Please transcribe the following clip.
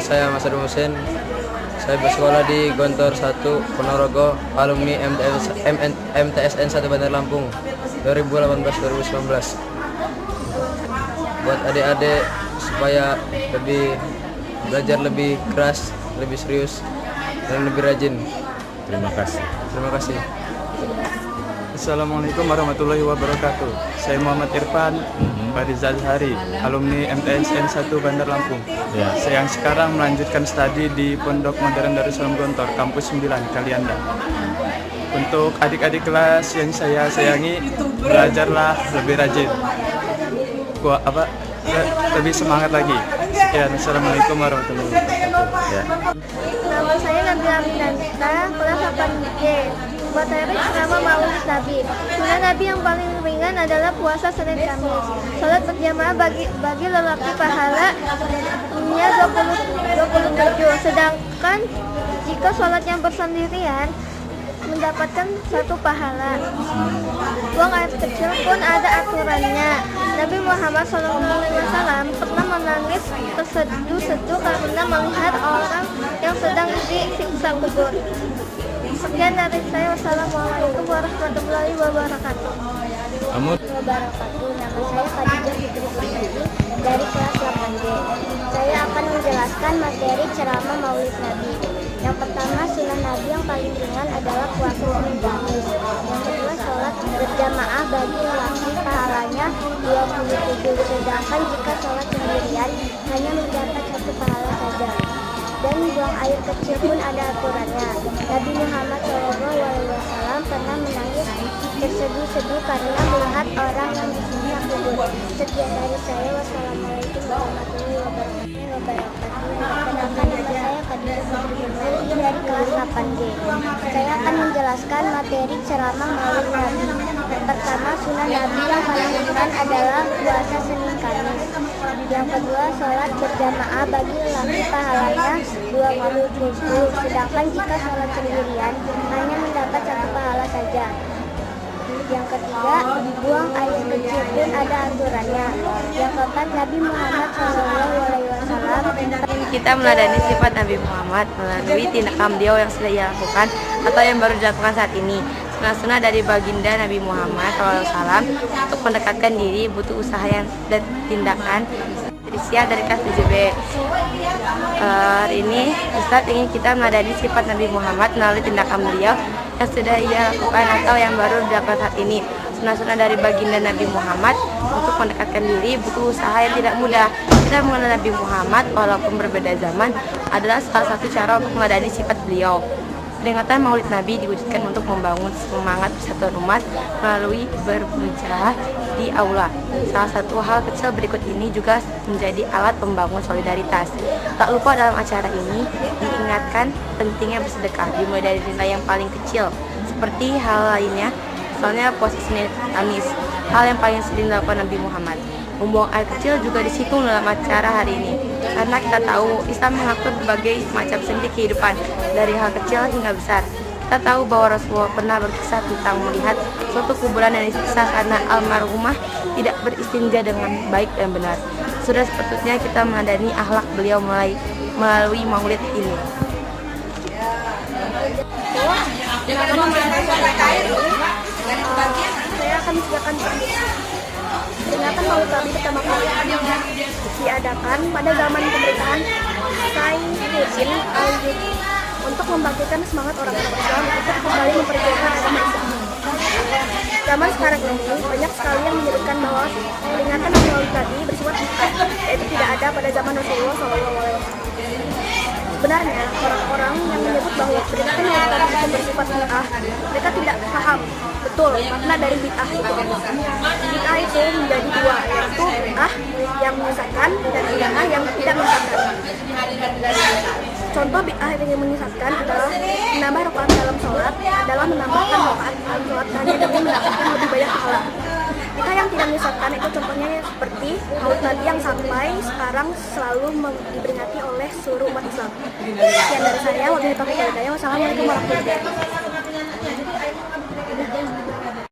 saya Mas Adi Musin. Saya bersekolah di Gontor 1 Ponorogo, alumni MTSN 1 Bandar Lampung 2018-2019. Buat adik-adik supaya belajar lebih keras, lebih serius, dan lebih rajin. Terima kasih. Terima kasih. Assalamualaikum warahmatullahi wabarakatuh. Saya Muhammad Irfan Farizal Hari, alumni MTSN 1 Bandar Lampung. Ya. Saya yang sekarang melanjutkan studi di Pondok Modern Darussalam Gontor, Kampus 9, Kalianda. Untuk adik-adik kelas yang saya sayangi, belajarlah lebih rajin. Lebih semangat lagi. Sekian, Assalamualaikum warahmatullahi wabarakatuh. Ya. Nama saya Nabila Aminanta, kelas 8G. Materi nama Maulid Nabi. Sunnah Nabi yang paling ringan adalah puasa Senin Kamis. Salat berjamaah bagi lelaki pahalanya 27. Sedangkan jika sholat yang bersendirian mendapatkan 1 pahala. Buang air kecil pun ada aturannya. Nabi Muhammad SAW pernah menangis terseduh-seduh karena melihat orang yang sedang disiksa kubur. Sekian dari saya. Wassalamualaikum warahmatullahi wabarakatuh. Kamu? Nama saya Khadijah Fitri Putri dari kelas 8G. Saya akan menjelaskan materi ceramah Maulid Nabi. Yang pertama, sunnah Nabi yang paling ringan adalah puasa Senin Kamis. Yang kedua, sholat berjamaah bagi lelaki pahalanya 27. Sedangkan jika sholat sendirian hanya mendapat 1 pahala saja. Dan buang air kecil pun ada aturannya. Nabi Muhammad SAW pernah menangis terseduh-seduh karena melihat orang yang disiksa kubur. Sekian dari saya. Wassalamualaikum warahmatullahi wabarakatuh. Perkenalkan, nama saya Khadijah Fitri Putri dari kelas 8G. Saya akan menjelaskan materi ceramah Maulid Nabi. Pertama, sunnah Nabi yang paling ringan adalah puasa Senin Kamis. Yang kedua, sholat berjamaah bagi lelaki pahalanya 27. Sedangkan jika sholat sendirian hanya mendapat 1 pahala saja. Yang ketiga, buang air kecil pun ada aturannya. Yang keempat, Nabi Muhammad SAW kita meladani sifat Nabi Muhammad melalui tindakan beliau yang sudah ia lakukan atau yang baru dilakukan saat ini. Sunnah-sunnah dari baginda Nabi Muhammad SAW untuk mendekatkan diri butuh usaha dan tindakan. Siap dari kelas 7B. Hari ini Ustadz ingin kita meladani sifat Nabi Muhammad melalui tindakan beliau yang sudah ia lakukan atau yang baru dilakukan saat ini. Sunnah-sunnah dari baginda Nabi Muhammad untuk mendekatkan diri butuh usaha yang tidak mudah. Kita mengenal Nabi Muhammad walaupun berbeda zaman adalah salah satu cara untuk meladani sifat beliau. Peringatan Maulid Nabi diwujudkan untuk membangun semangat persatuan umat melalui berbicara di aula. Salah satu hal kecil berikut ini juga menjadi alat pembangun solidaritas. Tak lupa dalam acara ini diingatkan pentingnya bersedekah dimulai dari nilai yang paling kecil seperti hal lainnya, misalnya puasa Senin Kamis, hal yang paling sering dilakukan Nabi Muhammad. Membuang air kecil juga disinggung dalam acara hari ini, karena kita tahu Islam mengatur berbagai macam sendi kehidupan dari hal kecil hingga besar. Kita tahu bahwa Rasulullah pernah berkisah tentang melihat suatu kuburan yang disiksa karena almarhumah tidak beristinja dengan baik dan benar. Sudah sepatutnya kita meladani akhlak beliau melalui maulid ini. Saya akan menjelaskan peringatan Maulid Nabi pertama kali diadakan pada zaman pemerintahan Saifuddin Ayyubi untuk membangkitkan semangat orang-orang Islam untuk kembali memperjuangkan agama Islam. Zaman sekarang ini banyak sekali yang menyebutkan bahwa peringatan Maulid Nabi bersifat bid'ah, yaitu tidak ada pada zaman Rasulullah SAW. Sebenarnya orang-orang yang menyebut bahwa peringatan Maulid Nabi itu bersifat bid'ah, mereka tidak paham betul makna dari bid'ah itu. Bid'ah itu menjadi 2, yaitu bid'ah yang menyesatkan dan bid'ah yang tidak menyesatkan. Contoh bid'ah yang menyesatkan adalah menambah rakaat dalam sholat adalah menambahkan rakaat dalam sholat hanya demi mendapatkan lebih banyak pahala. Bid'ah yang tidak menyesatkan itu contohnya seperti Maulid Nabi yang sampai sekarang selalu diperingati oleh seluruh umat Islam. Sekian dari saya. Wassalamualaikum warahmatullahi wabarakatuh.